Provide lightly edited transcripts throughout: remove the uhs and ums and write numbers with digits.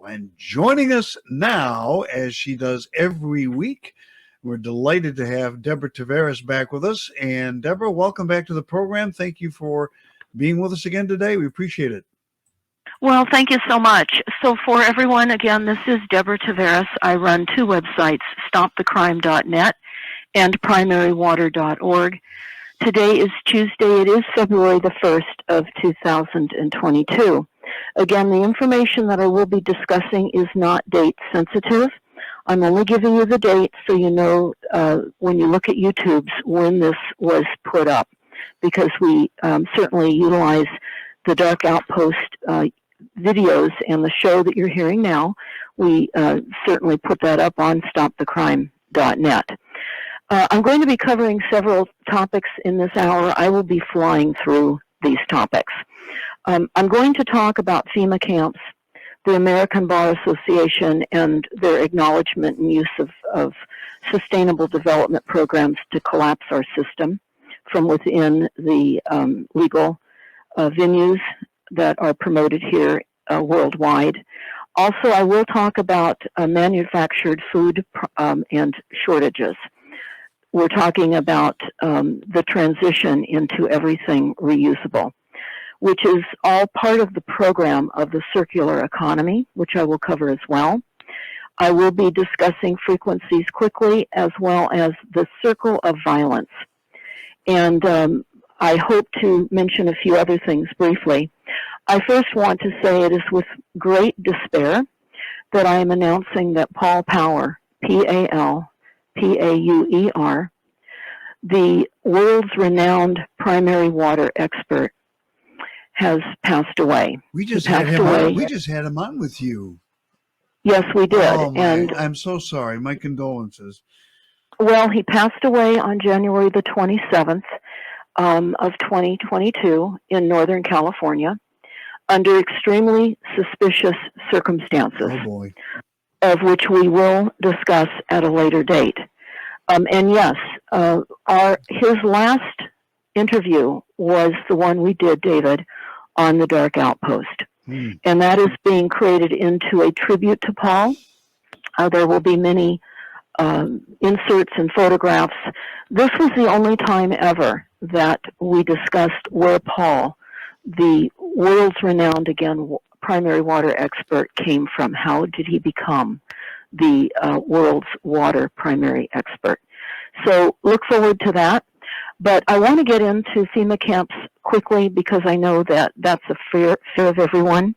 And joining us now, as she does every week, we're delighted to have Deborah Tavares back with us. And Deborah, welcome back to the program. Thank you for being with us again today. We appreciate it. Well, thank you so much. So for everyone, again, this is Deborah Tavares. I run two websites, stopthecrime.net and primarywater.org. Today is Tuesday. It is February the 1st of 2022. Again, the information that I will be discussing is not date sensitive. I'm only giving you the date so you know when you look at YouTube's when this was put up, because we certainly utilize the Dark Outpost videos and the show that you're hearing now. We certainly put that up on stopthecrime.net. I'm going to be covering several topics in this hour. I will be flying through these topics. I'm going to talk about FEMA camps, the American Bar Association, and their acknowledgement and use of sustainable development programs to collapse our system from within the legal venues that are promoted here worldwide. Also, I will talk about manufactured food and shortages. We're talking about the transition into everything reusable, which is all part of the program of the circular economy, which I will cover as well. I will be discussing frequencies quickly, as well as the circle of violence. And I hope to mention a few other things briefly. I first want to say it is with great despair that I am announcing that Paul Pauer, P-A-L, P-A-U-E-R, the world's renowned primary water expert, has passed away. We just had him on with you. Yes, we did. Oh, and I'm so sorry. My condolences. Well, he passed away on January the 27th of 2022 in Northern California under extremely suspicious circumstances. Oh, boy. Of which we will discuss at a later date. And yes, his last interview was the one we did, David, on the Dark Outpost. And that is being created into a tribute to Paul. There will be many inserts and photographs. This was the only time ever that we discussed where Paul, the world's renowned, again, primary water expert, came from. How did he become the world's water primary expert? So look forward to that. But I want to get into FEMA camps quickly because I know that that's a fear of everyone.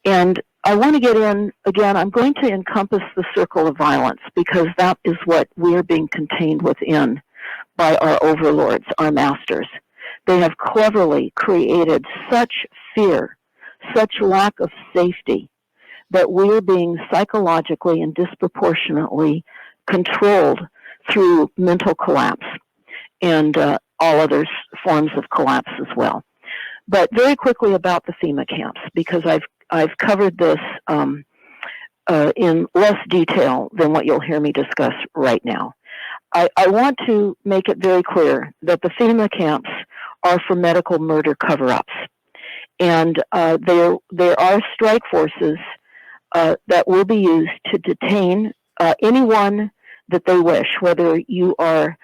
And I want to get in, again, I'm going to encompass the circle of violence because that is what we are being contained within by our overlords, our masters. They have cleverly created such fear, such lack of safety, that we are being psychologically and disproportionately controlled through mental collapse and all other forms of collapse as well. But very quickly about the FEMA camps, because I've covered this in less detail than what you'll hear me discuss right now. I want to make it very clear that the FEMA camps are for medical murder cover-ups. And there are strike forces that will be used to detain anyone that they wish, whether you are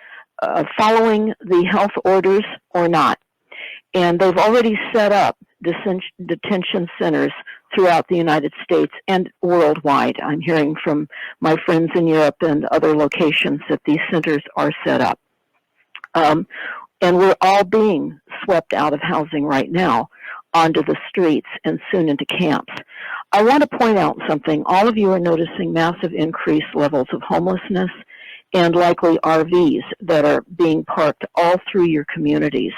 following the health orders or not. And they've already set up detention centers throughout the United States and worldwide. I'm hearing from my friends in Europe and other locations that these centers are set up. And we're all being swept out of housing right now onto the streets and soon into camps. I want to point out something. All of you are noticing massive increased levels of homelessness and likely RVs that are being parked all through your communities.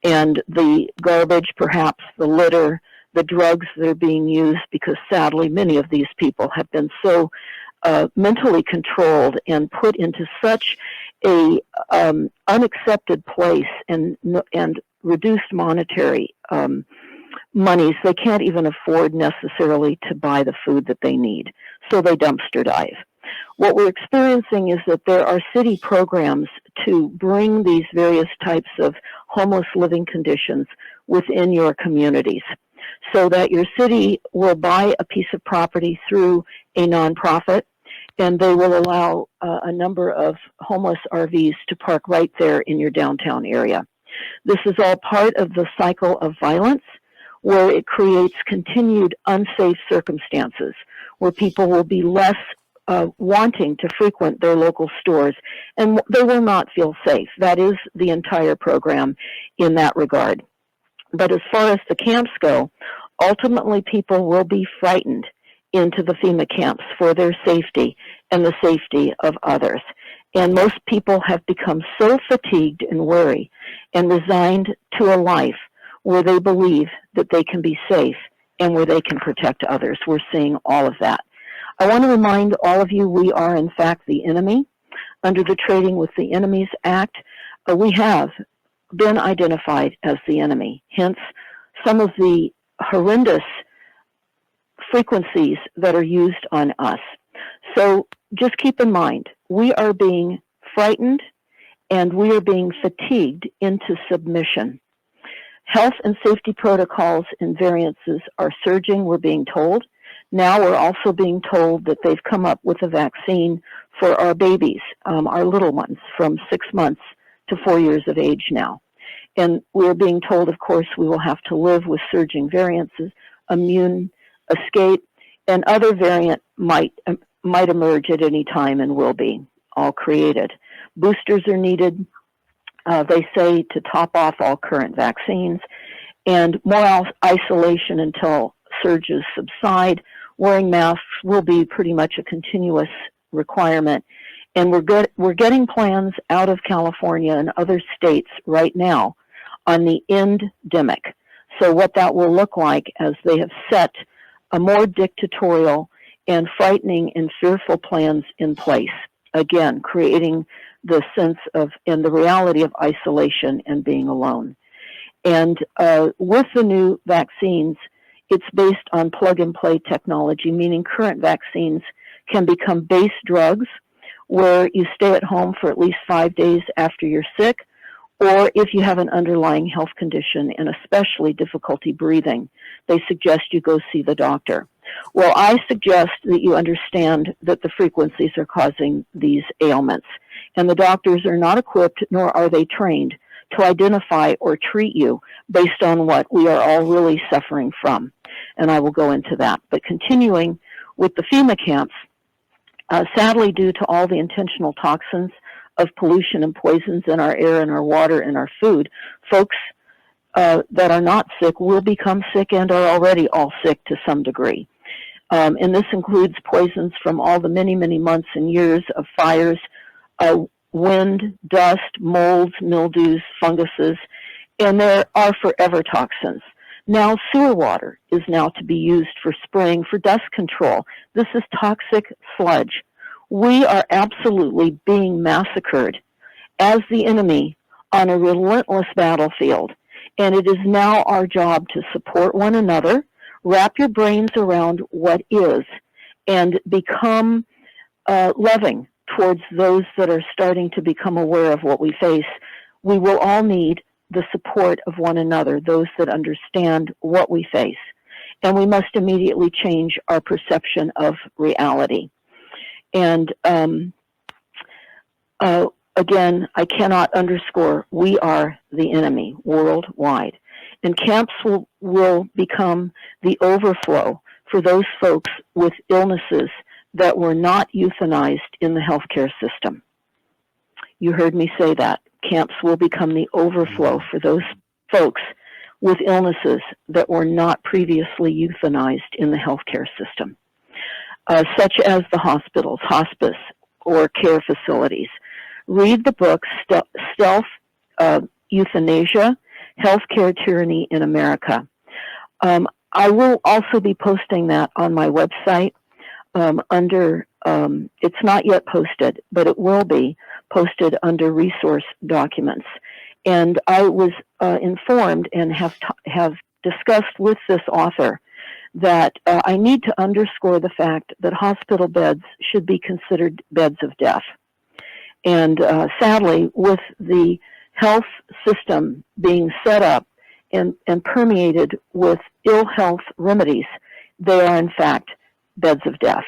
And the garbage, perhaps the litter, the drugs that are being used, because sadly many of these people have been so mentally controlled and put into such a unaccepted place and reduced monetary monies, they can't even afford necessarily to buy the food that they need. So they dumpster dive. What we're experiencing is that there are city programs to bring these various types of homeless living conditions within your communities. so that your city will buy a piece of property through a nonprofit, and they will allow a number of homeless RVs to park right there in your downtown area. This is all part of the cycle of violence, where it creates continued unsafe circumstances, where people will be less wanting to frequent their local stores, and they will not feel safe. That is the entire program in that regard. But as far as the camps go, ultimately people will be frightened into the FEMA camps for their safety and the safety of others. And most people have become so fatigued and weary and resigned to a life where they believe that they can be safe and where they can protect others. We're seeing all of that. I want to remind all of you we are in fact the enemy. Under the Trading with the Enemies Act, we have been identified as the enemy. Hence, some of the horrendous frequencies that are used on us. So just keep in mind, we are being frightened and we are being fatigued into submission. Health and safety protocols and variances are surging, we're being told. Now we're also being told that they've come up with a vaccine for our babies, our little ones, from 6 months to 4 years of age now. And we're being told, of course, we will have to live with surging variances, immune escape, and other variant might emerge at any time and will be all created. Boosters are needed, they say, to top off all current vaccines, and more isolation until surges subside. Wearing masks will be pretty much a continuous requirement. And we're getting plans out of California and other states right now on the endemic. So what that will look like as they have set a more dictatorial and frightening and fearful plans in place. Again, creating the sense of and the reality of isolation and being alone. And with the new vaccines, it's based on plug-and-play technology, meaning current vaccines can become base drugs where you stay at home for at least 5 days after you're sick, or if you have an underlying health condition and especially difficulty breathing, they suggest you go see the doctor. Well, I suggest that you understand that the frequencies are causing these ailments, and the doctors are not equipped nor are they trained to identify or treat you based on what we are all really suffering from. And I will go into that. But continuing with the FEMA camps, sadly, due to all the intentional toxins of pollution and poisons in our air and our water and our food, folks that are not sick will become sick and are already all sick to some degree. And this includes poisons from all the many, many months and years of fires, wind, dust, molds, mildews, funguses, and there are forever toxins. Now sewer water is now to be used for spraying for dust control. This is toxic sludge. We are absolutely being massacred as the enemy on a relentless battlefield. And it is now our job to support one another, wrap your brains around what is, and become loving towards those that are starting to become aware of what we face. We will all need the support of one another, those that understand what we face. And we must immediately change our perception of reality. And again, I cannot underscore, we are the enemy worldwide. And camps will become the overflow for those folks with illnesses that were not euthanized in the healthcare system. You heard me say that. Camps will become the overflow for those folks with illnesses that were not previously euthanized in the healthcare system, such as the hospitals, hospice, or care facilities. Read the book, Stealth Euthanasia, Healthcare Tyranny in America. I will also be posting that on my website under, it's not yet posted, but it will be posted under resource documents. And I was informed and have discussed with this author that I need to underscore the fact that hospital beds should be considered beds of death. And sadly, with the health system being set up and permeated with ill health remedies, they are in fact beds of death.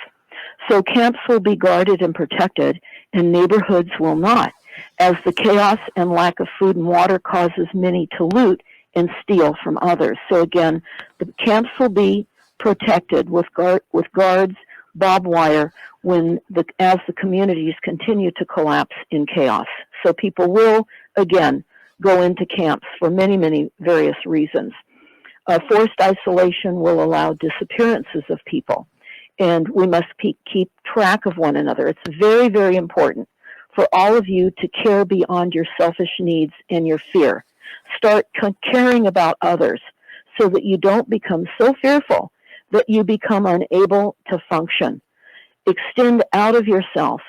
So camps will be guarded and protected, and neighborhoods will not, as the chaos and lack of food and water causes many to loot and steal from others. So again, the camps will be protected with guards, barbed wire, as the communities continue to collapse in chaos. So people will, again, go into camps for many, many various reasons. Forced isolation will allow disappearances of people, and we must keep track of one another. It's very, very important for all of you to care beyond your selfish needs and your fear. Start caring about others so that you don't become so fearful that you become unable to function. Extend out of yourself.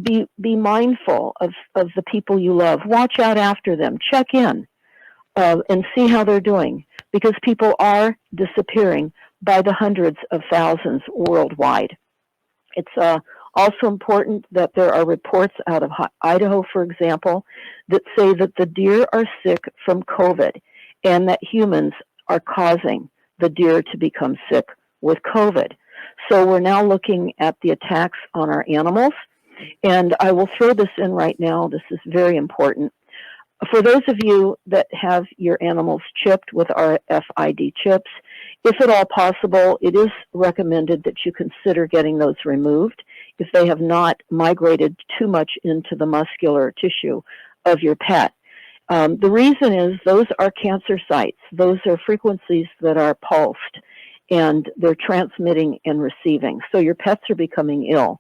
Be mindful of the people you love. Watch out after them. Check in and see how they're doing, because people are disappearing by the hundreds of thousands worldwide. It's also important that there are reports out of Idaho, for example, that say that the deer are sick from COVID and that humans are causing the deer to become sick with COVID. So we're now looking at the attacks on our animals. And I will throw this in right now. This is very important. For those of you that have your animals chipped with RFID chips, if at all possible, it is recommended that you consider getting those removed if they have not migrated too much into the muscular tissue of your pet. The reason is those are cancer sites. Those are frequencies that are pulsed, and they're transmitting and receiving. So your pets are becoming ill.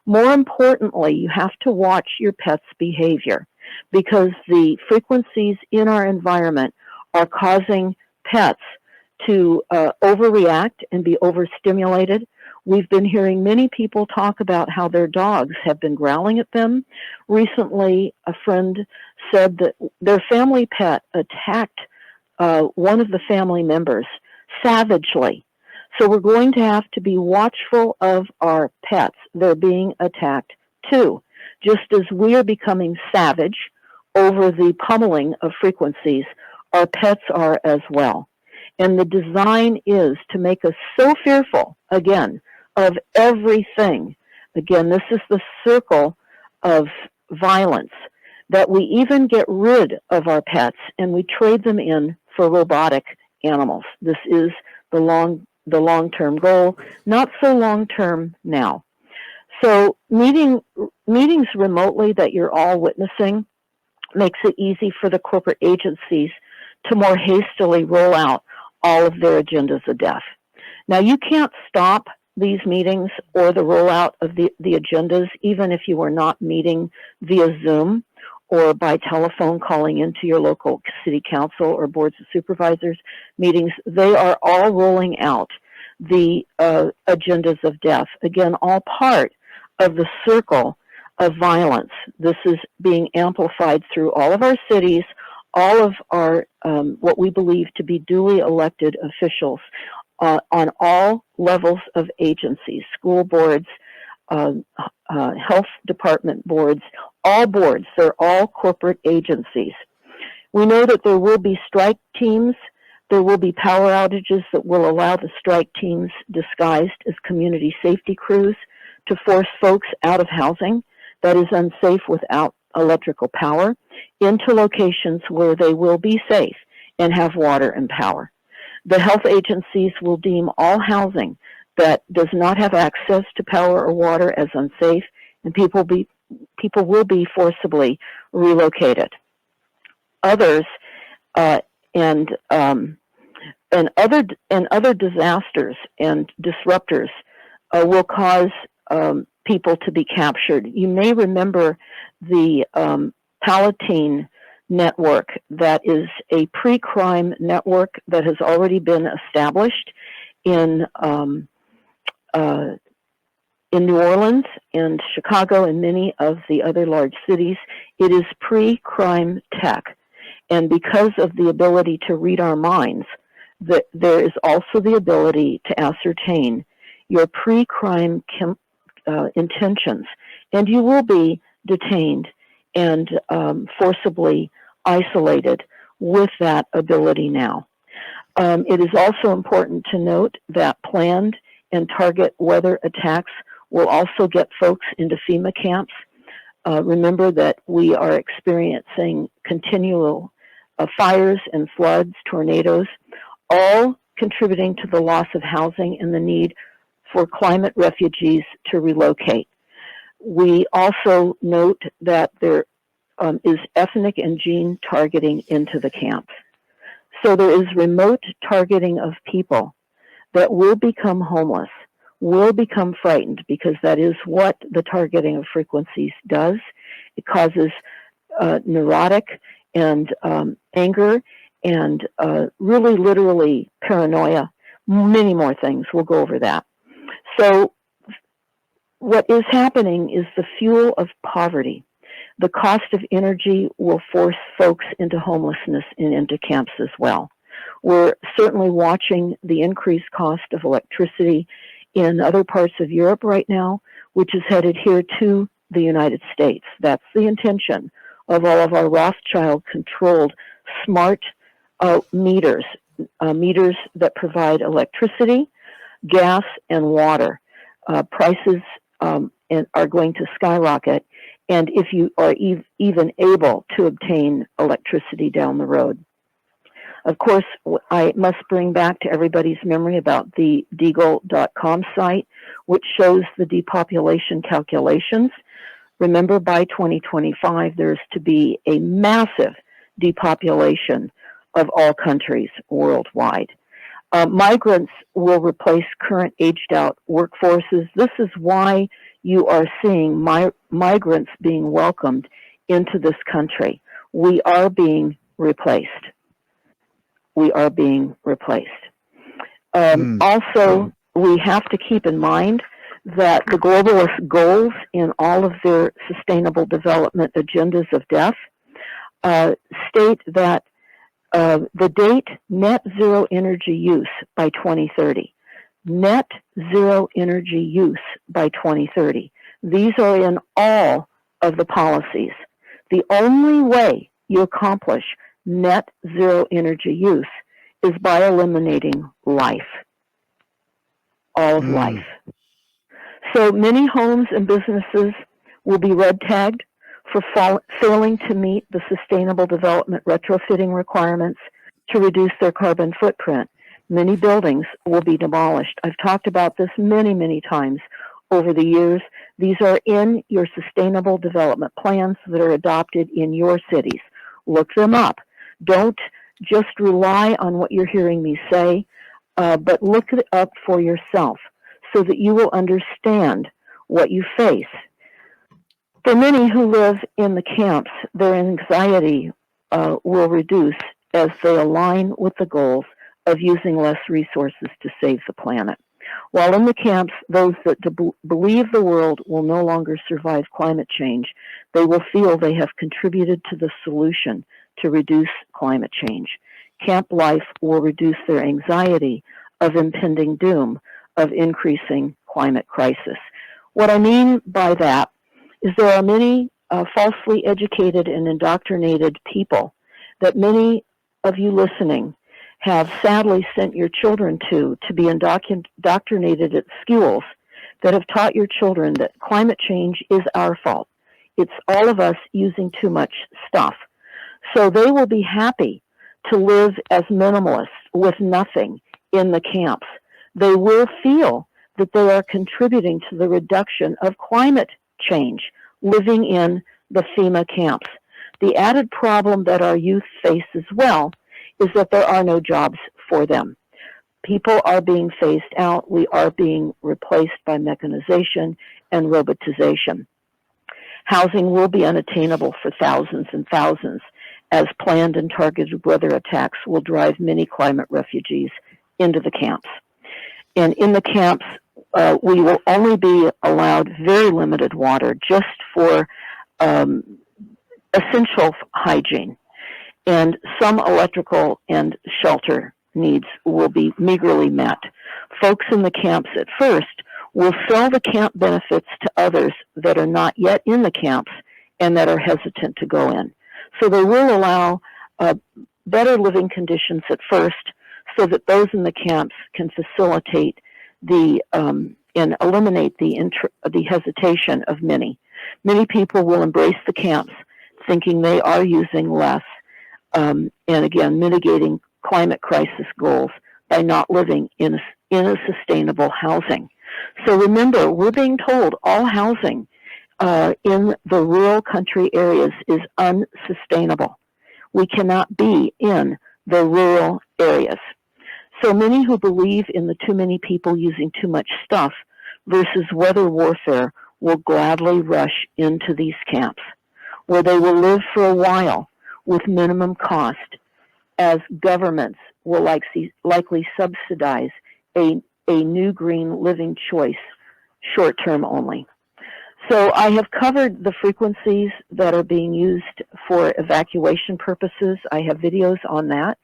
More importantly, you have to watch your pet's behavior, because the frequencies in our environment are causing pets to overreact and be overstimulated. We've been hearing many people talk about how their dogs have been growling at them. Recently, a friend said that their family pet attacked one of the family members savagely. So we're going to have to be watchful of our pets. They're being attacked too, just as we are becoming savage over the pummeling of frequencies. Our pets are as well. And the design is to make us so fearful, again, of everything. Again, this is the circle of violence, that we even get rid of our pets and we trade them in for robotic animals. This is the long-term goal, not so long-term now. So meetings remotely that you're all witnessing makes it easy for the corporate agencies to more hastily roll out all of their agendas of death. Now, you can't stop these meetings or the rollout of the agendas, even if you are not meeting via Zoom or by telephone calling into your local city council or boards of supervisors meetings. They are all rolling out the agendas of death. Again, all part of the circle of violence. This is being amplified through all of our cities, all of our what we believe to be duly elected officials on all levels of agencies, school boards, health department boards, all boards. They're all corporate agencies. We know that there will be strike teams. There will be power outages that will allow the strike teams, disguised as community safety crews, to force folks out of housing that is unsafe without electrical power into locations where they will be safe and have water and power. The health agencies will deem all housing that does not have access to power or water as unsafe, and people will be forcibly relocated. Others and other disasters and disruptors will cause people to be captured. You may remember the Palatine network. That is a pre-crime network that has already been established in New Orleans and Chicago and many of the other large cities. It is pre-crime tech. And because of the ability to read our minds, there is also the ability to ascertain your pre-crime intentions. And you will be detained and forcibly isolated with that ability now. It is also important to note that planned and target weather attacks will also get folks into FEMA camps. Remember that we are experiencing continual fires and floods, tornadoes, all contributing to the loss of housing and the need for climate refugees to relocate. We also note that there is ethnic and gene targeting into the camps. So there is remote targeting of people that will become homeless, will become frightened, because that is what the targeting of frequencies does. It causes neurotic and anger and really literally paranoia, many more things. We'll go over that. So what is happening is the fuel of poverty. The cost of energy will force folks into homelessness and into camps as well. We're certainly watching the increased cost of electricity in other parts of Europe right now, which is headed here to the United States. That's the intention of all of our Rothschild-controlled smart meters, meters that provide electricity, gas, and water. Prices are going to skyrocket, and if you are even able to obtain electricity down the road. Of course, I must bring back to everybody's memory about the Deagle.com site, which shows the depopulation calculations. Remember, by 2025, there's to be a massive depopulation of all countries worldwide. Migrants will replace current aged-out workforces. This is why you are seeing migrants being welcomed into this country. We are being replaced. We are being replaced. Also, we have to keep in mind that the globalist goals in all of their sustainable development agendas of death state that the date net zero energy use by 2030. Net zero energy use by 2030. These are in all of the policies. The only way you accomplish net zero energy use is by eliminating life. All of life. So many homes and businesses will be red tagged for failing to meet the Sustainable Development retrofitting requirements to reduce their carbon footprint. Many buildings will be demolished. I've talked about this many, many times over the years. These are in your Sustainable Development plans that are adopted in your cities. Look them up. Don't just rely on what you're hearing me say, but look it up for yourself so that you will understand what you face. For many who live in the camps, their anxiety will reduce as they align with the goals of using less resources to save the planet. While in the camps, those that believe the world will no longer survive climate change, they will feel they have contributed to the solution to reduce climate change. Camp life will reduce their anxiety of impending doom, of increasing climate crisis. What I mean by that is there are many falsely educated and indoctrinated people that many of you listening have sadly sent your children to be indoctrinated at schools that have taught your children that climate change is our fault. It's all of us using too much stuff. So they will be happy to live as minimalists with nothing in the camps. They will feel that they are contributing to the reduction of climate change living in the FEMA camps. The added problem that our youth face as well is that there are no jobs for them. People are being phased out. We are being replaced by mechanization and robotization. Housing will be unattainable for thousands and thousands, as planned and targeted weather attacks will drive many climate refugees into the camps. And in the camps, we will only be allowed very limited water just for essential hygiene. And some electrical and shelter needs will be meagerly met. Folks in the camps at first will sell the camp benefits to others that are not yet in the camps and that are hesitant to go in. So they will allow better living conditions at first, so that those in the camps can facilitate the and eliminate the hesitation of many. Many people will embrace the camps, thinking they are using less, and again mitigating climate crisis goals by not living in a sustainable housing. So remember, we're being told all housing in the rural country areas is unsustainable. We cannot be in the rural areas. So many who believe in the too many people using too much stuff versus weather warfare will gladly rush into these camps, where they will live for a while with minimum cost, as governments will likely subsidize a new green living choice, short-term only. So I have covered the frequencies that are being used for evacuation purposes. I have videos on that.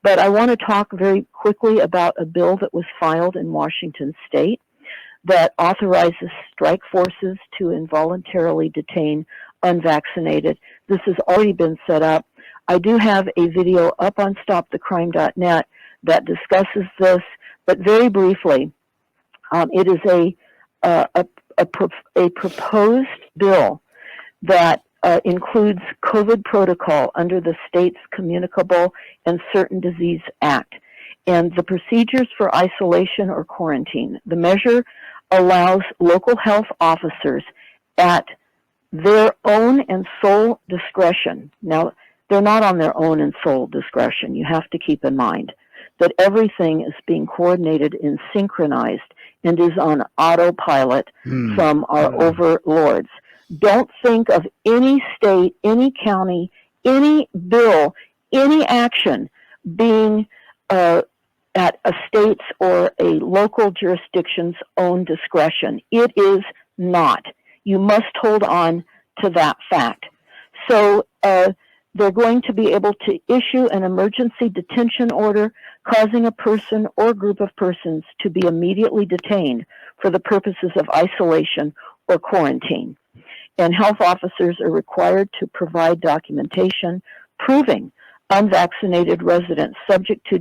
But I want to talk very quickly about a bill that was filed in Washington State that authorizes strike forces to involuntarily detain unvaccinated. This has already been set up. I do have a video up on stopthecrime.net that discusses this, but very briefly, it is a proposed bill that includes COVID protocol under the state's Communicable and Certain Disease Act and the procedures for isolation or quarantine. The measure allows local health officers at their own and sole discretion. Now, they're not on their own and sole discretion. You have to keep in mind that everything is being coordinated and synchronized and is on autopilot from our overlords. Don't think of any state, any county, any bill, any action being at a state's or a local jurisdiction's own discretion. It is not. You must hold on to that fact. So they're going to be able to issue an emergency detention order causing a person or group of persons to be immediately detained for the purposes of isolation or quarantine. And health officers are required to provide documentation proving unvaccinated residents subject to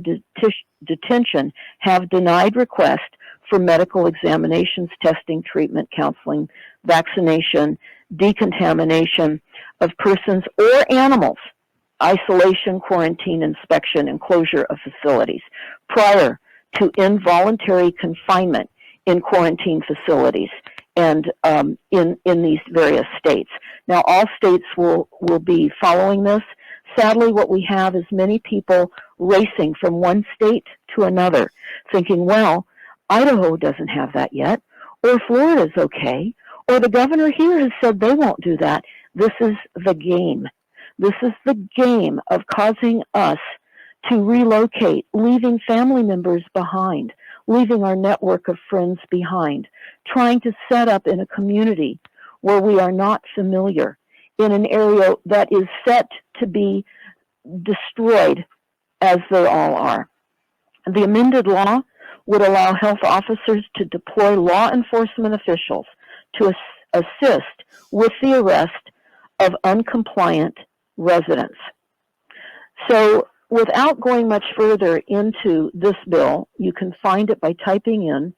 detention have denied request for medical examinations, testing, treatment, counseling, vaccination, decontamination of persons or animals, isolation, quarantine, inspection, and closure of facilities prior to involuntary confinement in quarantine facilities and in these various states. Now, all states will be following this. Sadly, what we have is many people racing from one state to another, thinking, well, Idaho doesn't have that yet, or Florida's okay, or the governor here has said they won't do that. This is the game. This is the game of causing us to relocate, leaving family members behind, leaving our network of friends behind, trying to set up in a community where we are not familiar, in an area that is set to be destroyed as they all are. The amended law would allow health officers to deploy law enforcement officials to assist with the arrest of uncompliant residents. So without going much further into this bill, you can find it by typing in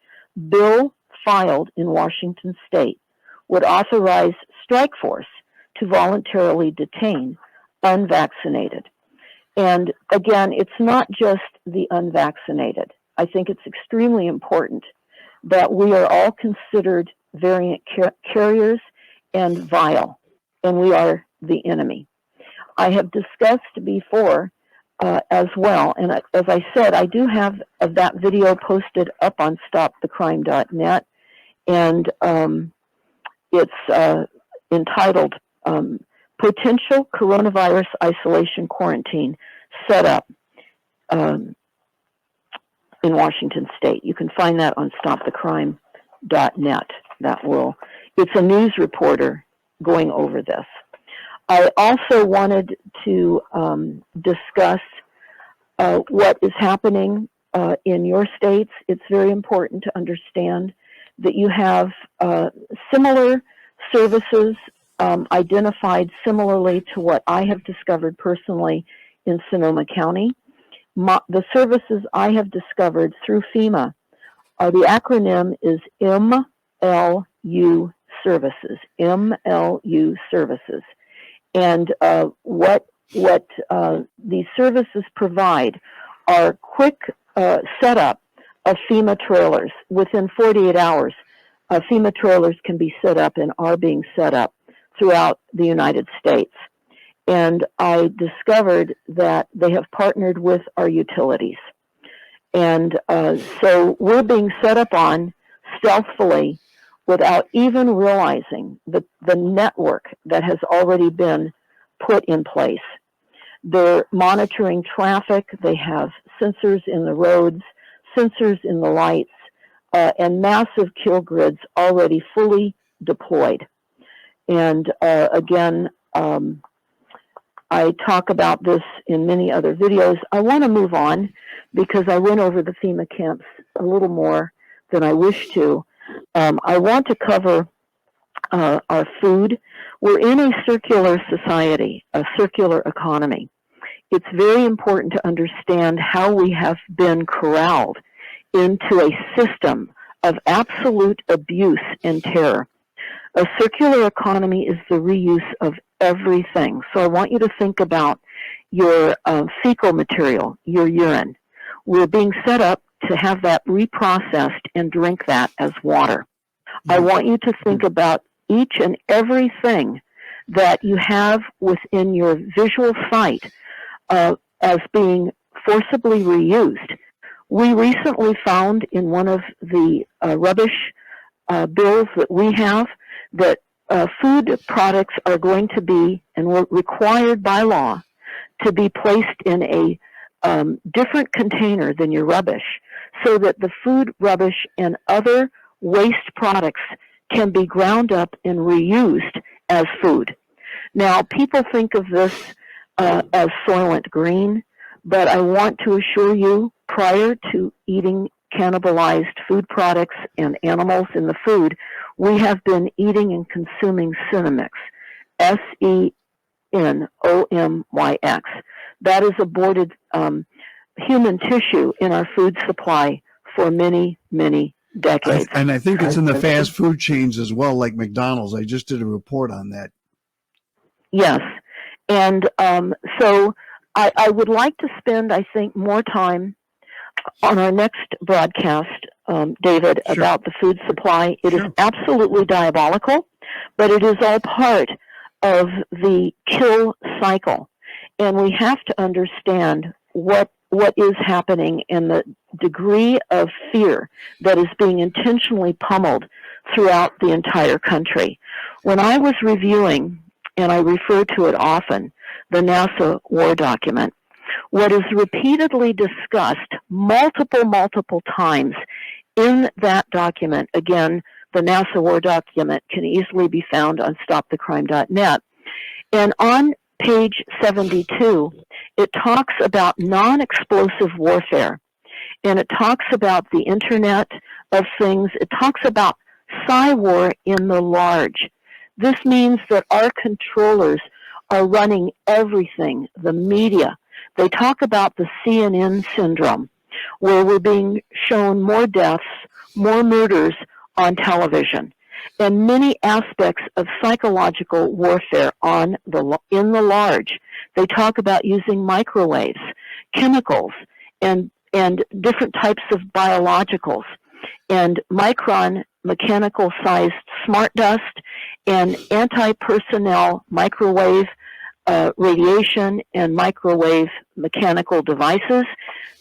bill filed in Washington State would authorize strike force to voluntarily detain unvaccinated. And again, it's not just the unvaccinated. I think it's extremely important that we are all considered variant carriers and vile, and we are the enemy. I have discussed before as well, and as I said, I do have that video posted up on stopthecrime.net, and it's entitled Potential Coronavirus Isolation Quarantine Setup in Washington State. You can find that on stopthecrime.net. It's a news reporter going over this. I also wanted to discuss what is happening in your states. It's very important to understand that you have similar services identified similarly to what I have discovered personally in Sonoma County. The services I have discovered through FEMA the acronym is MLU Services. MLU Services, and what these services provide are quick setup of FEMA trailers. Within 48 hours, FEMA trailers can be set up and are being set up throughout the United States. And I discovered that they have partnered with our utilities. And so we're being set up on stealthily without even realizing the network that has already been put in place. They're monitoring traffic. They have sensors in the roads, sensors in the lights, and massive kill grids already fully deployed. And again, I talk about this in many other videos. I want to move on because I went over the FEMA camps a little more than I wish to. I want to cover our food. We're in a circular society, a circular economy. It's very important to understand how we have been corralled into a system of absolute abuse and terror. A circular economy is the reuse of everything. So I want you to think about your fecal material, your urine. We're being set up to have that reprocessed and drink that as water. I want you to think about each and everything that you have within your visual sight as being forcibly reused. We recently found in one of the rubbish bills that we have that food products are going to be, and we're required by law, to be placed in a different container than your rubbish, so that the food, rubbish, and other waste products can be ground up and reused as food. Now, people think of this as Soylent Green, but I want to assure you, prior to eating cannibalized food products and animals in the food, we have been eating and consuming Senomix, Senomyx. That is aborted human tissue in our food supply for many, many decades. And I think it's in the fast food chains as well, like McDonald's. I just did a report on that. Yes. And so I would like to spend, I think, more time on our next broadcast, David, Sure. about the food supply. It Sure. is absolutely diabolical, but it is all part of the kill cycle. And we have to understand what is happening and the degree of fear that is being intentionally pummeled throughout the entire country. When I was reviewing, and I refer to it often, the NASA war document, what is repeatedly discussed multiple times in that document, again, the NASA war document can easily be found on stopthecrime.net. And on page 72, it talks about non-explosive warfare. And it talks about the Internet of Things. It talks about Psy-war in the large. This means that our controllers are running everything, the media. They talk about the CNN syndrome, where we're being shown more deaths, more murders on television, and many aspects of psychological warfare in the large. They talk about using microwaves, chemicals, and different types of biologicals, and micron mechanical-sized smart dust, and anti-personnel microwave radiation and microwave mechanical devices.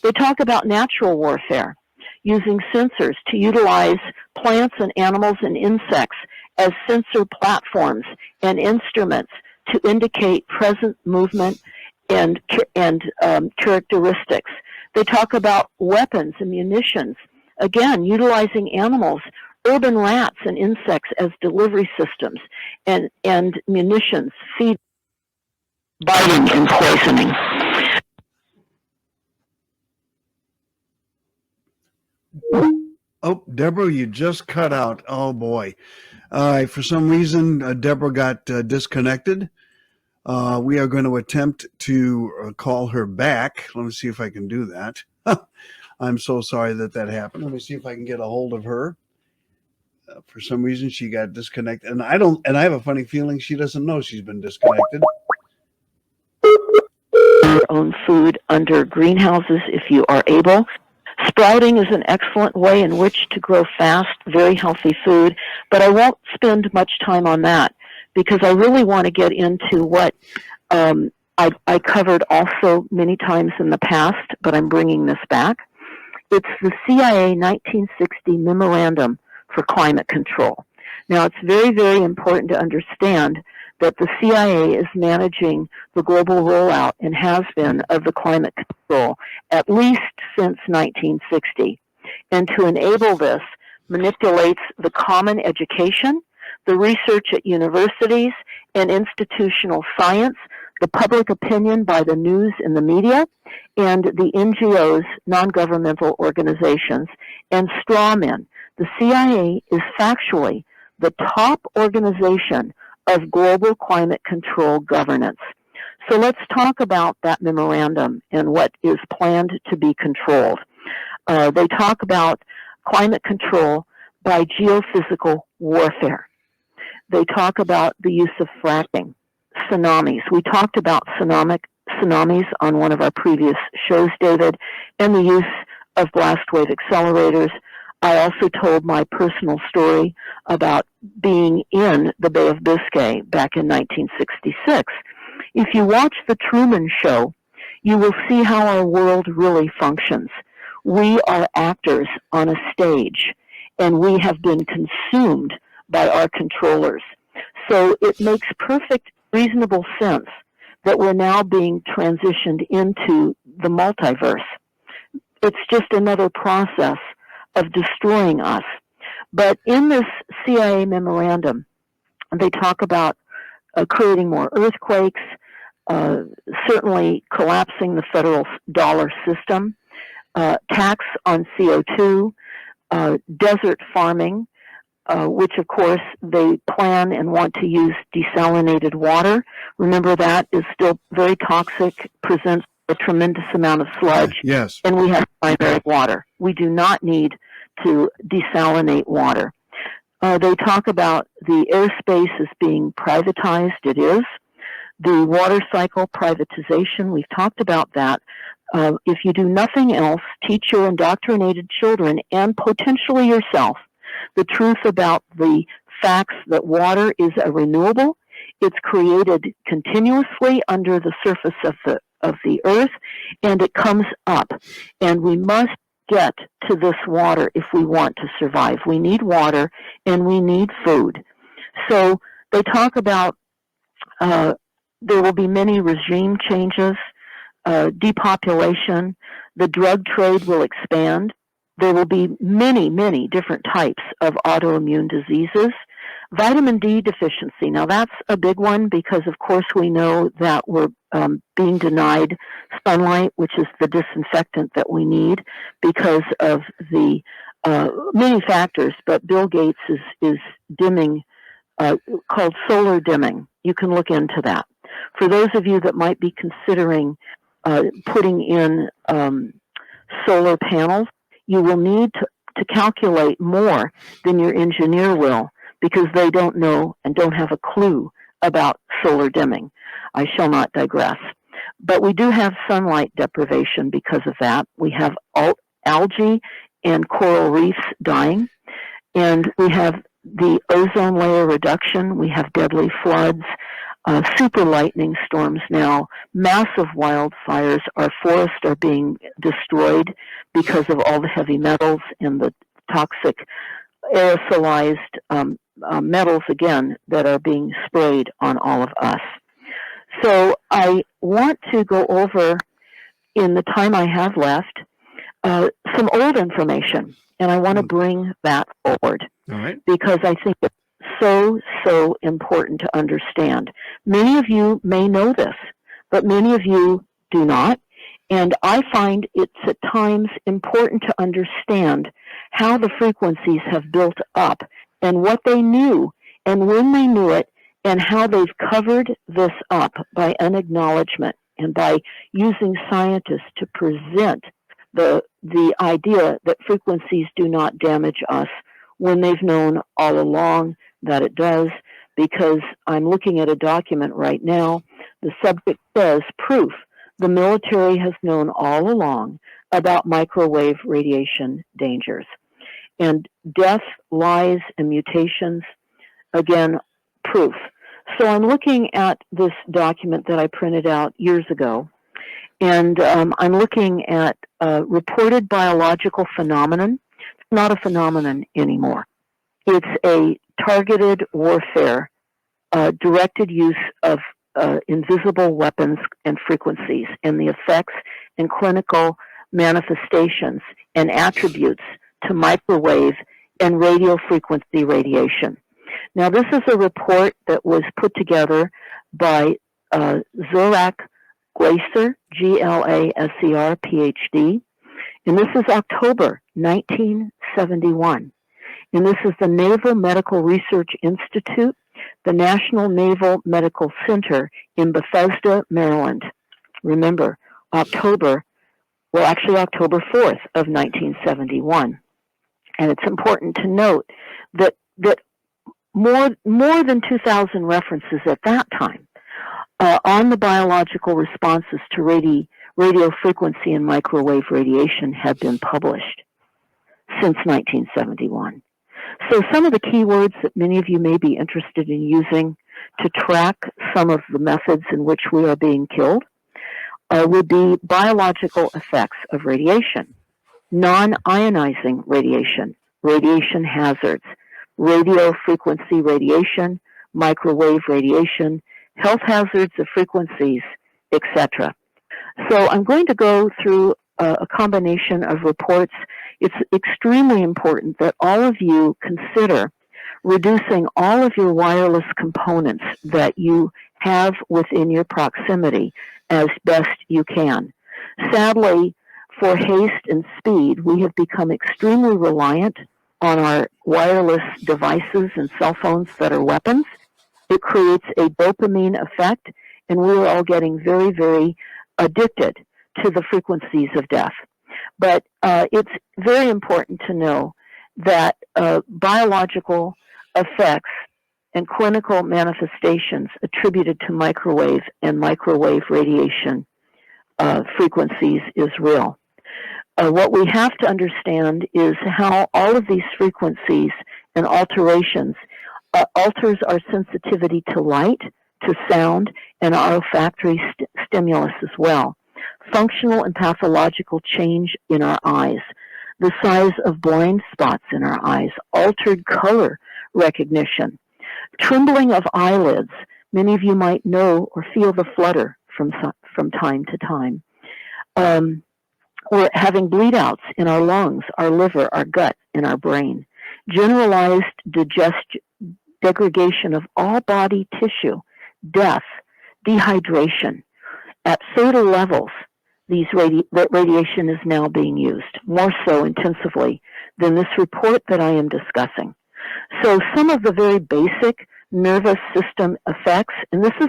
They talk about natural warfare, using sensors to utilize plants and animals and insects as sensor platforms and instruments to indicate present movement and characteristics. They talk about weapons and munitions, again, utilizing animals, urban rats and insects as delivery systems, and munitions, feed, biting, and poisoning. Oh, Deborah, you just cut out. Oh, boy. For some reason, Deborah got disconnected. We are going to attempt to call her back. Let me see if I can do that. I'm so sorry that happened. Let me see if I can get a hold of her. For some reason, she got disconnected, and I have a funny feeling she doesn't know she's been disconnected. Your own food under greenhouses if you are able. Sprouting is an excellent way in which to grow fast, very healthy food, but I won't spend much time on that because I really want to get into what I covered also many times in the past, but I'm bringing this back. It's the CIA 1960 Memorandum for Climate Control. Now, it's very, very important to understand that the CIA is managing the global rollout and has been of the climate control at least since 1960. And to enable this, manipulates the common education, the research at universities, and institutional science, the public opinion by the news and the media, and the NGOs, non-governmental organizations, and straw men. The CIA is factually the top organization of global climate control governance. So let's talk about that memorandum and what is planned to be controlled. They talk about climate control by geophysical warfare. They talk about the use of fracking, tsunamis. We talked about tsunamis on one of our previous shows, David, and the use of blast wave accelerators. I also told my personal story about being in the Bay of Biscay back in 1966. If you watch The Truman Show, you will see how our world really functions. We are actors on a stage, and we have been consumed by our controllers. So it makes perfect, reasonable sense that we're now being transitioned into the multiverse. It's just another process of destroying us. But in this CIA memorandum, they talk about creating more earthquakes, certainly collapsing the federal dollar system, tax on CO2, desert farming, which of course they plan and want to use desalinated water. Remember, that is still very toxic, presents a tremendous amount of sludge. Yes. And we have primary water. We do not need to desalinate water. They talk about the airspace as being privatized. It is. The water cycle privatization, we've talked about that. If you do nothing else, teach your indoctrinated children and potentially yourself the truth about the facts that water is a renewable. It's created continuously under the surface of the earth, and it comes up. And we must get to this water if we want to survive. We need water and we need food. So they talk about there will be many regime changes, depopulation, the drug trade will expand. There will be many, many different types of autoimmune diseases. Vitamin D deficiency, now that's a big one because, of course, we know that we're being denied sunlight, which is the disinfectant that we need because of the many factors, but Bill Gates is dimming, called solar dimming. You can look into that. For those of you that might be considering putting in solar panels, you will need to calculate more than your engineer will because they don't know and don't have a clue about solar dimming. I shall not digress. But we do have sunlight deprivation because of that. We have algae and coral reefs dying, and we have the ozone layer reduction. We have deadly floods, super lightning storms now, massive wildfires. Our forests are being destroyed because of all the heavy metals and the toxic aerosolized metals, again, that are being sprayed on all of us. So I want to go over, in the time I have left, some old information, and I want to bring that forward. All right. Because I think it's so important to understand. Many of you may know this, but many of you do not. And I find it's at times important to understand how the frequencies have built up and what they knew and when they knew it and how they've covered this up by unacknowledgement and by using scientists to present the idea that frequencies do not damage us when they've known all along that it does, because I'm looking at a document right now. The subject says, proof, the military has known all along about microwave radiation dangers. And death, lies, and mutations, again, proof. So I'm looking at this document that I printed out years ago, and I'm looking at reported biological phenomenon. It's not a phenomenon anymore. It's a targeted warfare, directed use of invisible weapons and frequencies, and the effects and clinical manifestations and attributes to microwave and radio frequency radiation. Now, this is a report that was put together by Zorak Glaser, Glaser, PhD, and this is October 1971. And this is the Naval Medical Research Institute, the National Naval Medical Center in Bethesda, Maryland. Remember, October 4th of 1971. And it's important to note that more than 2,000 references at that time on the biological responses to radio frequency and microwave radiation had been published since 1971. So some of the keywords that many of you may be interested in using to track some of the methods in which we are being killed would be biological effects of radiation, non-ionizing radiation, radiation hazards, radio frequency radiation, microwave radiation, health hazards of frequencies, etc. So I'm going to go through a combination of reports. It's extremely important that all of you consider reducing all of your wireless components that you have within your proximity as best you can. Sadly, for haste and speed, we have become extremely reliant on our wireless devices and cell phones that are weapons. It creates a dopamine effect, and we are all getting very, very addicted to the frequencies of death. But it's very important to know that biological effects and clinical manifestations attributed to microwave and microwave radiation frequencies is real. What we have to understand is how all of these frequencies and alterations alters our sensitivity to light, to sound, and our olfactory stimulus as well. Functional and pathological change in our eyes, the size of blind spots in our eyes, altered color recognition, trembling of eyelids. Many of you might know or feel the flutter from time to time. Or having bleed outs in our lungs, our liver, our gut, and our brain. Generalized degradation of all body tissue, death, dehydration. At fatal levels, that radiation is now being used, more so intensively than this report that I am discussing. So some of the very basic nervous system effects, and this is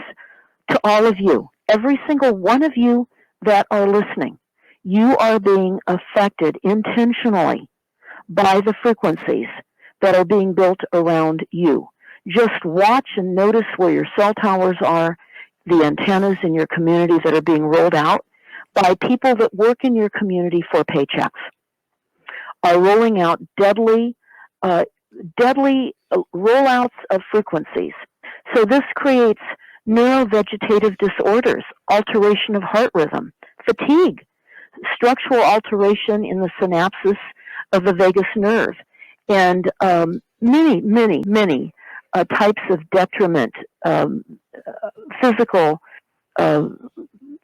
to all of you, every single one of you that are listening, you are being affected intentionally by the frequencies that are being built around you. Just watch and notice where your cell towers are, the antennas in your community that are being rolled out by people that work in your community for paychecks, are rolling out deadly rollouts of frequencies. So this creates neurovegetative disorders, alteration of heart rhythm, fatigue, structural alteration in the synapses of the vagus nerve, and many types of detriment, physical,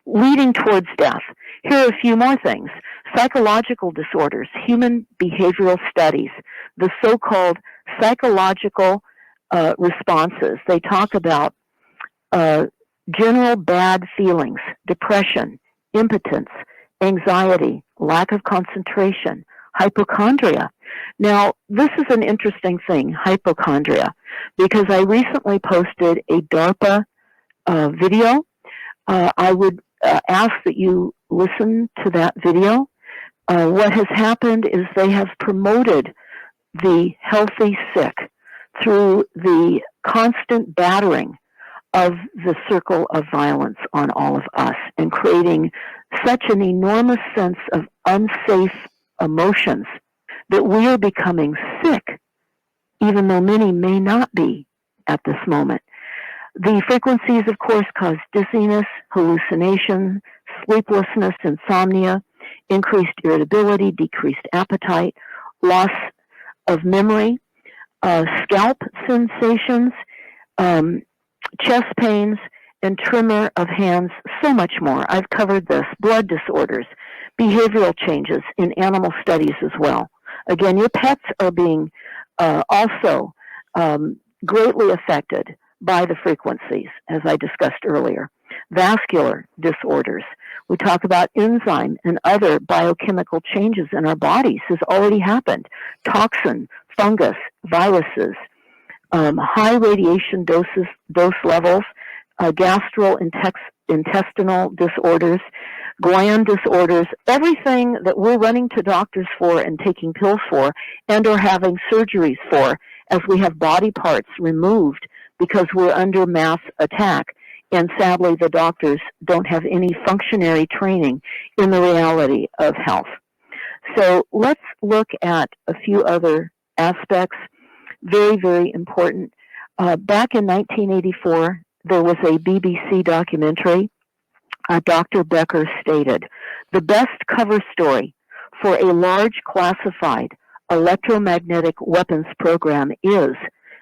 leading towards death. Here are a few more things. Psychological disorders, human behavioral studies, the so-called psychological responses. They talk about general bad feelings, depression, impotence, anxiety, lack of concentration, hypochondria. Now, this is an interesting thing, hypochondria, because I recently posted a DARPA video. I would ask that you listen to that video. What has happened is they have promoted the healthy sick through the constant battering of the circle of violence on all of us and creating such an enormous sense of unsafe emotions that we are becoming sick, even though many may not be at this moment. The frequencies, of course, cause dizziness, hallucination, sleeplessness, insomnia, increased irritability, decreased appetite, loss of memory, scalp sensations, chest pains, and tremor of hands, so much more. I've covered this. Blood disorders, behavioral changes in animal studies as well. Again, your pets are being also greatly affected by the frequencies, as I discussed earlier. Vascular disorders. We talk about enzyme and other biochemical changes in our bodies has already happened. Toxin, fungus, viruses, high radiation dose levels, gastrointestinal disorders, gland disorders, everything that we're running to doctors for and taking pills for and or having surgeries for as we have body parts removed because we're under mass attack. And sadly, the doctors don't have any functionary training in the reality of health. So let's look at a few other aspects, very, very important. Back in 1984, there was a BBC documentary. Dr. Becker stated, the best cover story for a large classified electromagnetic weapons program is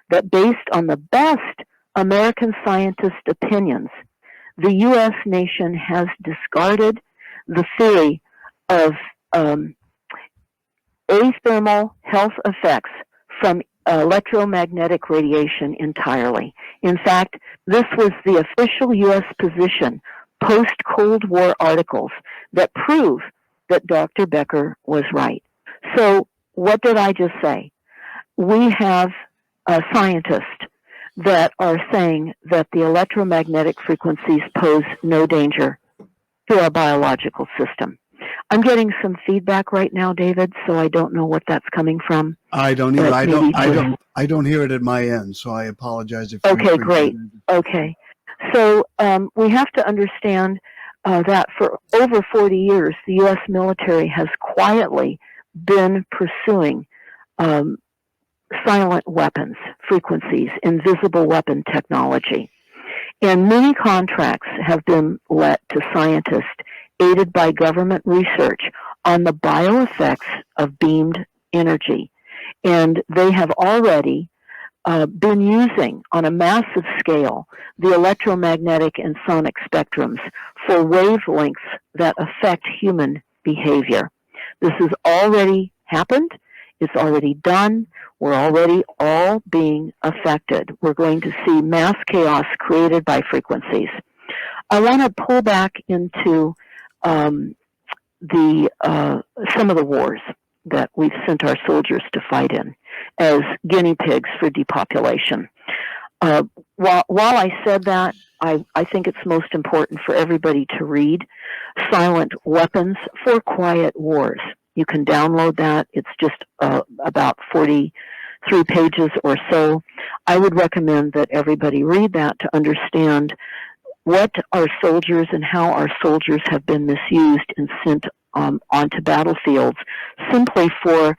that based on the best American scientist opinions, the U.S. nation has discarded the theory of athermal health effects from electromagnetic radiation entirely. In fact, this was the official U.S. position post-Cold War articles that prove that Dr. Becker was right. So what did I just say? We have scientists that are saying that the electromagnetic frequencies pose no danger to our biological system. I'm getting some feedback right now, David, so I don't know what that's coming from. I don't either. I don't hear it at my end, so I apologize if. Okay, great. Okay, so we have to understand that for over 40 years, the U.S. military has quietly been pursuing silent weapons, frequencies, invisible weapon technology. And many contracts have been let to scientists aided by government research on the bioeffects of beamed energy. And they have already been using on a massive scale the electromagnetic and sonic spectrums for wavelengths that affect human behavior. This has already happened. It's already done. We're already all being affected. We're going to see mass chaos created by frequencies. I want to pull back into some of the wars that we've sent our soldiers to fight in as guinea pigs for depopulation. While I said that, I think it's most important for everybody to read Silent Weapons for Quiet Wars. You can download that. It's just about 43 pages or so. I would recommend that everybody read that to understand what our soldiers and how our soldiers have been misused and sent onto battlefields simply for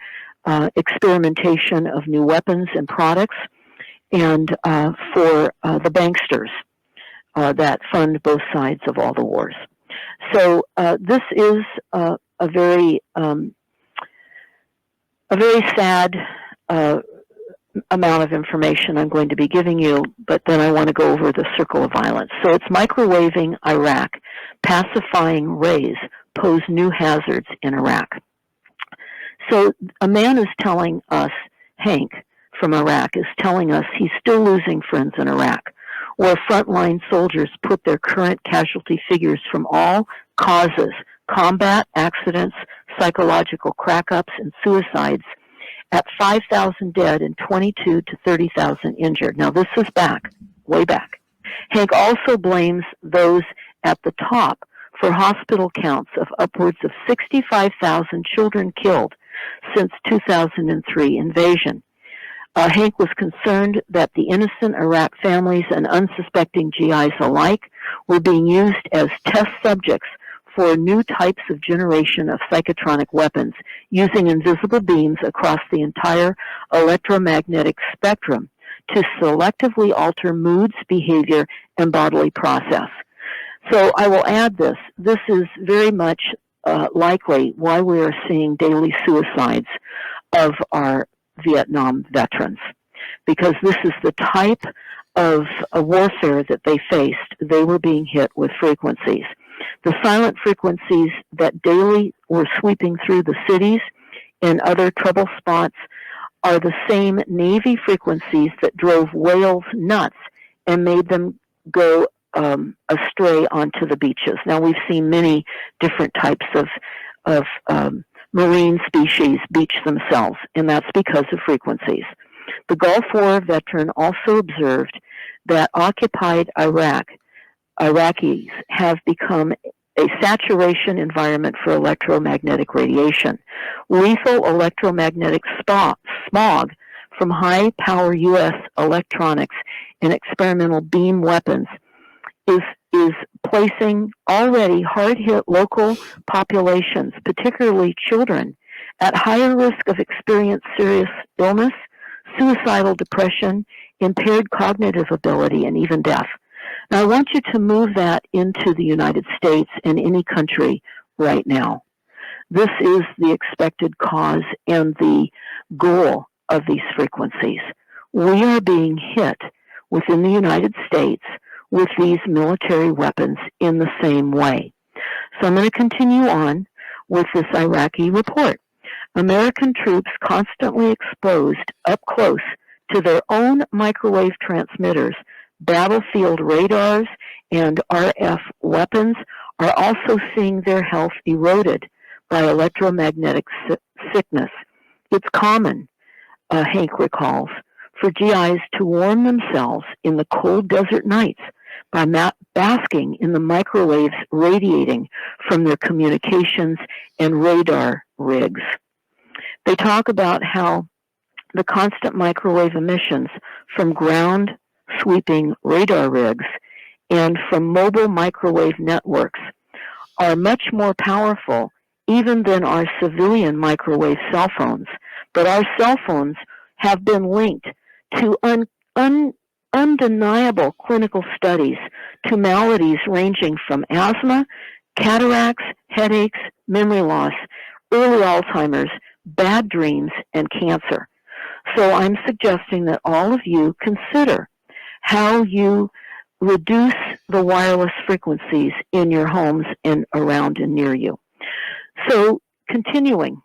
experimentation of new weapons and products and for the banksters that fund both sides of all the wars. So this is a very sad amount of information I'm going to be giving you, but then I want to go over the circle of violence. So it's microwaving Iraq. Pacifying rays pose new hazards in Iraq. So a man is telling us, Hank from Iraq is telling us he's still losing friends in Iraq, where frontline soldiers put their current casualty figures from all causes, combat, accidents, psychological crack-ups, and suicides at 5,000 dead and 22 to 30,000 injured. Now, this is way back. Hank also blames those at the top for hospital counts of upwards of 65,000 children killed since 2003 invasion. Hank was concerned that the innocent Iraq families and unsuspecting GIs alike were being used as test subjects for new types of generation of psychotronic weapons using invisible beams across the entire electromagnetic spectrum to selectively alter moods, behavior, and bodily process. So I will add this. This is very much likely why we are seeing daily suicides of our Vietnam veterans, because this is the type of warfare that they faced. They were being hit with frequencies. The silent frequencies that daily were sweeping through the cities and other trouble spots are the same Navy frequencies that drove whales nuts and made them go astray onto the beaches. Now, we've seen many different types of marine species beach themselves, and that's because of frequencies. The Gulf War veteran also observed that occupied Iraqis have become a saturation environment for electromagnetic radiation. Lethal electromagnetic smog from high-power U.S. electronics and experimental beam weapons is placing already hard-hit local populations, particularly children, at higher risk of experiencing serious illness, suicidal depression, impaired cognitive ability, and even death. Now, I want you to move that into the United States and any country right now. This is the expected cause and the goal of these frequencies. We are being hit within the United States with these military weapons in the same way. So I'm going to continue on with this Iraqi report. American troops constantly exposed up close to their own microwave transmitters, battlefield radars, and RF weapons are also seeing their health eroded by electromagnetic sickness. It's common, Hank recalls, for GIs to warm themselves in the cold desert nights by basking in the microwaves radiating from their communications and radar rigs. They talk about how the constant microwave emissions from ground sweeping radar rigs and from mobile microwave networks are much more powerful even than our civilian microwave cell phones. But our cell phones have been linked to undeniable clinical studies to maladies ranging from asthma, cataracts, headaches, memory loss, early Alzheimer's, bad dreams, and cancer. So I'm suggesting that all of you consider how you reduce the wireless frequencies in your homes and around and near you. So continuing,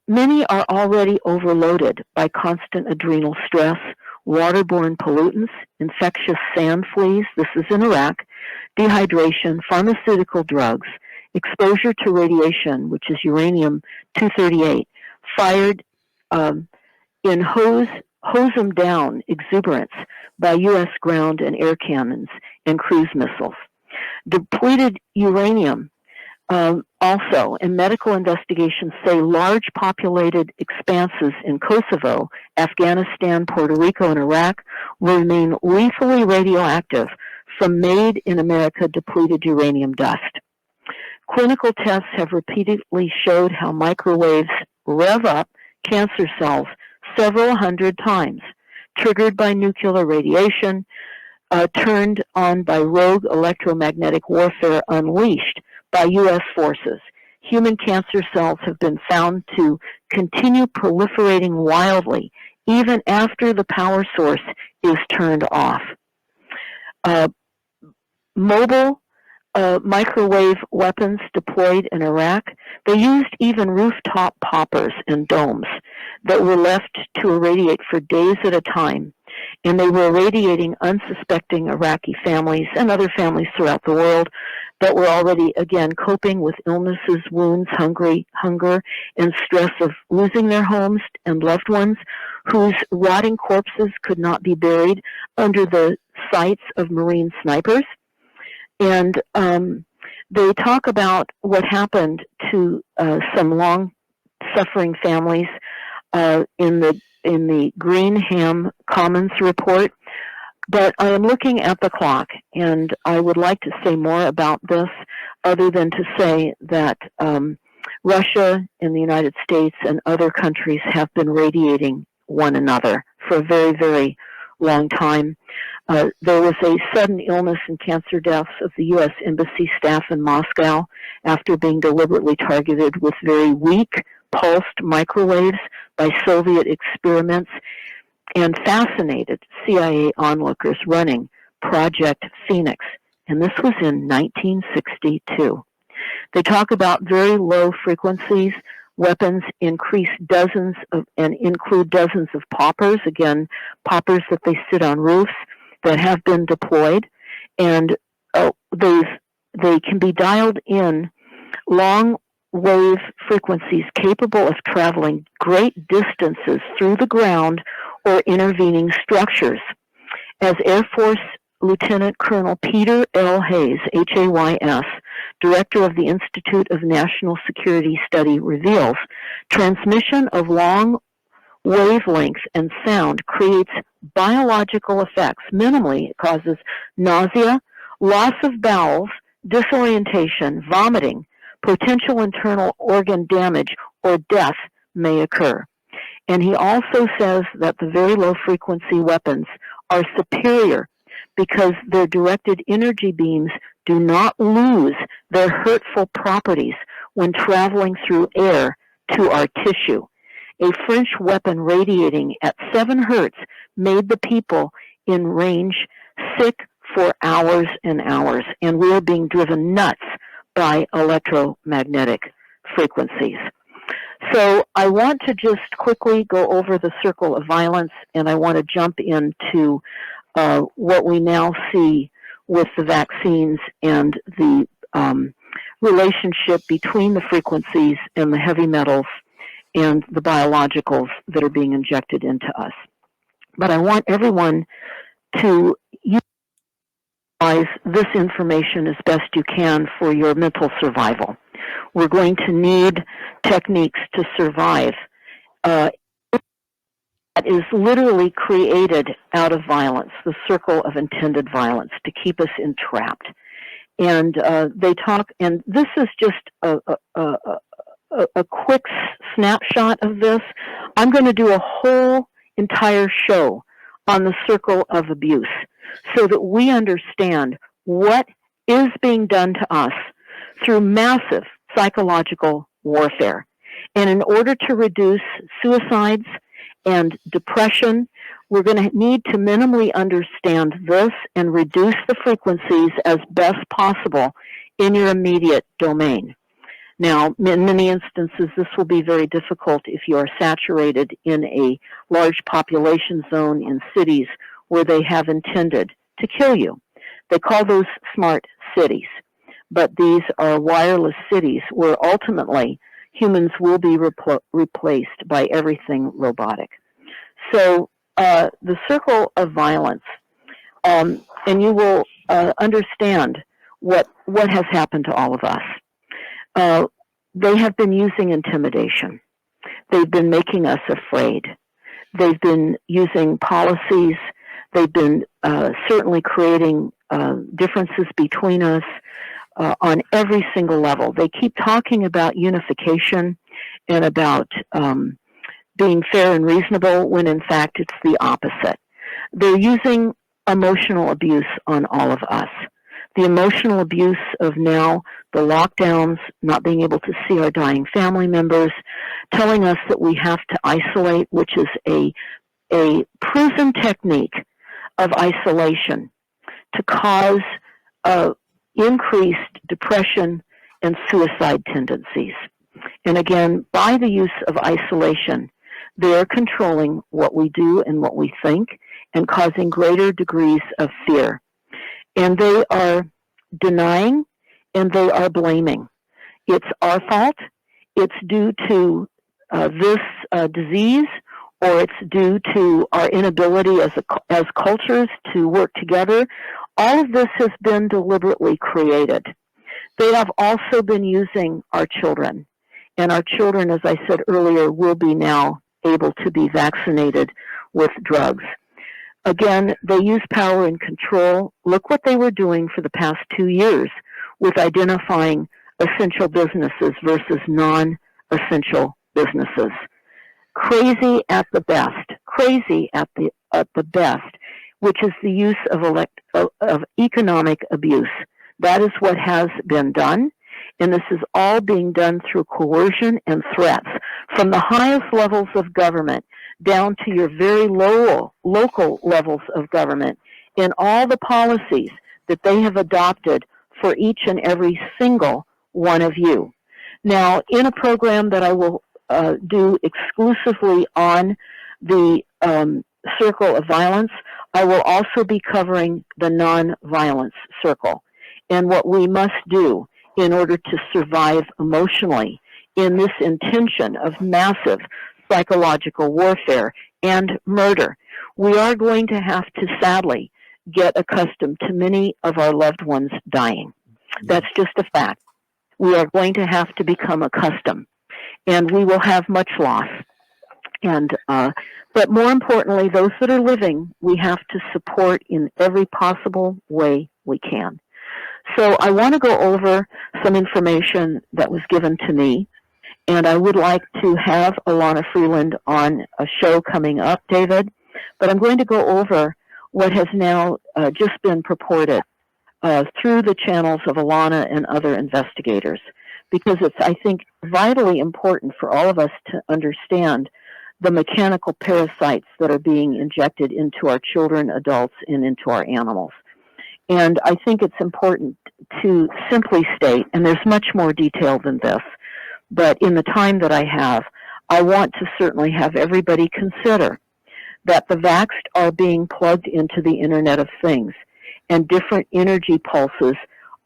many are already overloaded by constant adrenal stress, waterborne pollutants, infectious sand fleas, this is in Iraq, dehydration, pharmaceutical drugs, exposure to radiation, which is uranium-238, fired in hose them down exuberance by U.S. ground and air cannons and cruise missiles. Depleted uranium also, and medical investigations say large populated expanses in Kosovo, Afghanistan, Puerto Rico, and Iraq will remain lethally radioactive from made-in-America depleted uranium dust. Clinical tests have repeatedly showed how microwaves rev up cancer cells several hundred times, triggered by nuclear radiation, turned on by rogue electromagnetic warfare unleashed by U.S. forces. Human cancer cells have been found to continue proliferating wildly even after the power source is turned off. Mobile microwave weapons deployed in Iraq, they used even rooftop poppers and domes that were left to irradiate for days at a time, and they were irradiating unsuspecting Iraqi families and other families throughout the world but were already, again, coping with illnesses, wounds, hunger, and stress of losing their homes and loved ones, whose rotting corpses could not be buried under the sights of Marine snipers. And they talk about what happened to some long-suffering families in the Greenham Commons report. But I am looking at the clock, and I would like to say more about this, other than to say that Russia and the United States and other countries have been radiating one another for a very, very long time. There was a sudden illness and cancer deaths of the U.S. Embassy staff in Moscow after being deliberately targeted with very weak pulsed microwaves by Soviet experiments, and fascinated CIA onlookers running Project Phoenix. And this was in 1962. They talk about very low frequencies. Weapons include dozens of poppers, again, poppers that they sit on roofs, that have been deployed. And they can be dialed in long wave frequencies capable of traveling great distances through the ground or intervening structures. As Air Force Lieutenant Colonel Peter L. Hayes, Hays, Director of the Institute of National Security Study, reveals, transmission of long wavelengths and sound creates biological effects. Minimally, it causes nausea, loss of bowels, disorientation, vomiting, potential internal organ damage, or death may occur. And he also says that the very low frequency weapons are superior because their directed energy beams do not lose their hurtful properties when traveling through air to our tissue. A French weapon radiating at 7 hertz made the people in range sick for hours and hours, and we are being driven nuts by electromagnetic frequencies. So I want to just quickly go over the circle of violence, and I want to jump into what we now see with the vaccines and the relationship between the frequencies and the heavy metals and the biologicals that are being injected into us. But I want everyone to utilize this information as best you can for your mental survival. We're going to need techniques to survive. That is literally created out of violence, the circle of intended violence, to keep us entrapped. And they talk, and this is just a quick snapshot of this. I'm going to do a whole entire show on the circle of abuse so that we understand what is being done to us through massive psychological warfare. And in order to reduce suicides and depression, we're going to need to minimally understand this and reduce the frequencies as best possible in your immediate domain. Now, in many instances, this will be very difficult if you are saturated in a large population zone in cities where they have intended to kill you. They call those smart cities, but these are wireless cities where ultimately humans will be replaced by everything robotic. So the circle of violence, and you will understand what has happened to all of us. They have been using intimidation. They've been making us afraid. They've been using policies. They've been certainly creating differences between us on every single level. They keep talking about unification and about being fair and reasonable when in fact it's the opposite. They're using emotional abuse on all of us. The emotional abuse of now the lockdowns, not being able to see our dying family members, telling us that we have to isolate, which is a proven technique of isolation to cause increased depression and suicide tendencies. And again, by the use of isolation, they're controlling what we do and what we think and causing greater degrees of fear. And they are denying and they are blaming. It's our fault. It's due to this disease, or it's due to our inability as cultures to work together. All of this has been deliberately created. They have also been using our children. And our children, as I said earlier, will be now able to be vaccinated with drugs. Again, they use power and control. Look what they were doing for the past 2 years with identifying essential businesses versus non-essential businesses. Crazy at the best. Crazy at the best, which is the use of economic abuse. That is what has been done. And this is all being done through coercion and threats from the highest levels of government down to your very local levels of government in all the policies that they have adopted for each and every single one of you. Now, in a program that I will do exclusively on the circle of violence, I will also be covering the non-violence circle and what we must do in order to survive emotionally in this intention of massive psychological warfare and murder. We are going to have to, sadly, get accustomed to many of our loved ones dying. That's just a fact. We are going to have to become accustomed, and we will have much loss. And but more importantly, those that are living, we have to support in every possible way we can. So I want to go over some information that was given to me, and I would like to have Alana Freeland on a show coming up, David, but I'm going to go over what has now just been purported through the channels of Alana and other investigators, because it's, I think, vitally important for all of us to understand the mechanical parasites that are being injected into our children, adults, and into our animals. And I think it's important to simply state, and there's much more detail than this, but in the time that I have, I want to certainly have everybody consider that the vaxxed are being plugged into the Internet of Things, and different energy pulses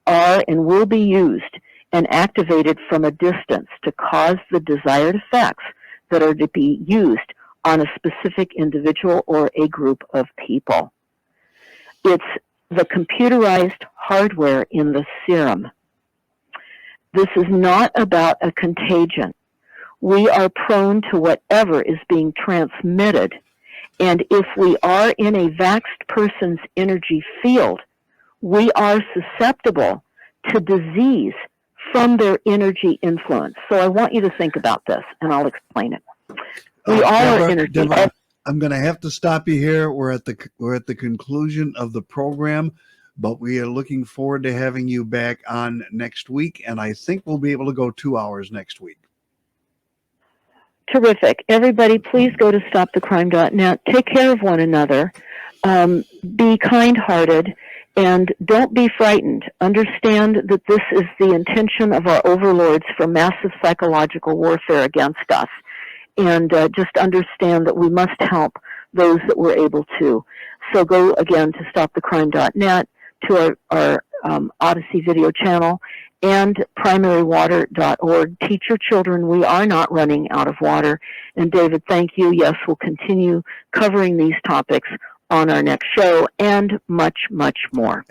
are and will be used and activated from a distance to cause the desired effects that are to be used on a specific individual or a group of people. It's the computerized hardware in the serum. This is not about a contagion. We are prone to whatever is being transmitted, and if we are in a vaxxed person's energy field, we are susceptible to disease from their energy influence. So I want you to think about this, and I'll explain it. We all are energy. Deborah, I'm going to have to stop you here. We're at the conclusion of the program, but we are looking forward to having you back on next week, and I think we'll be able to go 2 hours next week. Terrific. Everybody, please go to stopthecrime.net. Take care of one another. Be kind-hearted, and don't be frightened. Understand that this is the intention of our overlords for massive psychological warfare against us. And just understand that we must help those that we're able to. So go again to stopthecrime.net, to our Odyssey video channel, and primarywater.org. Teach your children we are not running out of water. And David, thank you. Yes, we'll continue covering these topics on our next show, and much, much more.